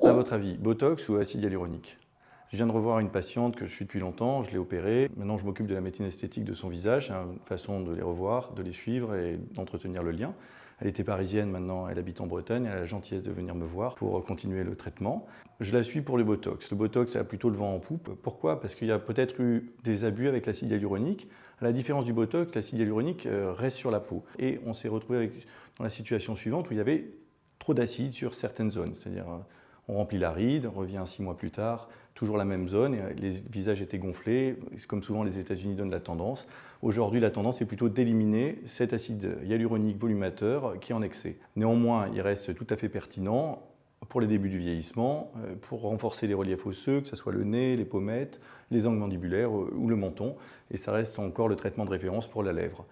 À votre avis, Botox ou acide hyaluronique? Je viens de revoir une patiente que je suis depuis longtemps, je l'ai opérée. Maintenant, je m'occupe de la médecine esthétique de son visage. C'est une façon de les revoir, de les suivre et d'entretenir le lien. Elle était parisienne, maintenant elle habite en Bretagne. Elle a la gentillesse de venir me voir pour continuer le traitement. Je la suis pour le Botox. Le Botox a plutôt le vent en poupe. Pourquoi? Parce qu'il y a peut-être eu des abus avec l'acide hyaluronique. À la différence du Botox, l'acide hyaluronique reste sur la peau. Et on s'est retrouvé dans la situation suivante où il y avait trop d'acide sur certaines zones. C'est-à-dire, on remplit la ride, on revient 6 mois plus tard, toujours la même zone, et les visages étaient gonflés, comme souvent les États-Unis donnent la tendance. Aujourd'hui, la tendance est plutôt d'éliminer cet acide hyaluronique volumateur qui est en excès. Néanmoins, il reste tout à fait pertinent pour les débuts du vieillissement, pour renforcer les reliefs osseux, que ce soit le nez, les pommettes, les angles mandibulaires ou le menton, et ça reste encore le traitement de référence pour la lèvre.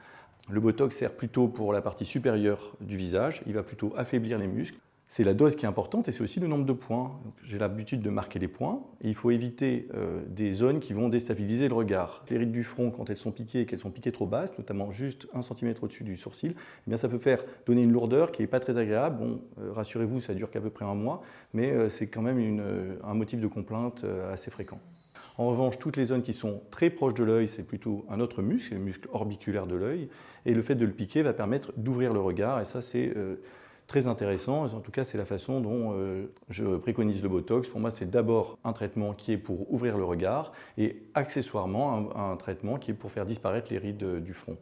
Le Botox sert plutôt pour la partie supérieure du visage, il va plutôt affaiblir les muscles. C'est la dose qui est importante et c'est aussi le nombre de points. J'ai l'habitude de marquer les points et il faut éviter des zones qui vont déstabiliser le regard. Les rides du front, quand elles sont piquées et qu'elles sont piquées trop basses, notamment juste 1 cm au-dessus du sourcil, eh bien ça peut donner une lourdeur qui n'est pas très agréable. Bon, rassurez-vous, ça dure qu'à peu près 1 mois, mais c'est quand même un motif de complainte assez fréquent. En revanche, toutes les zones qui sont très proches de l'œil, c'est plutôt un autre muscle, le muscle orbiculaire de l'œil, et le fait de le piquer va permettre d'ouvrir le regard, et ça c'est très intéressant. En tout cas, c'est la façon dont je préconise le Botox. Pour moi, c'est d'abord un traitement qui est pour ouvrir le regard, et accessoirement un traitement qui est pour faire disparaître les rides du front.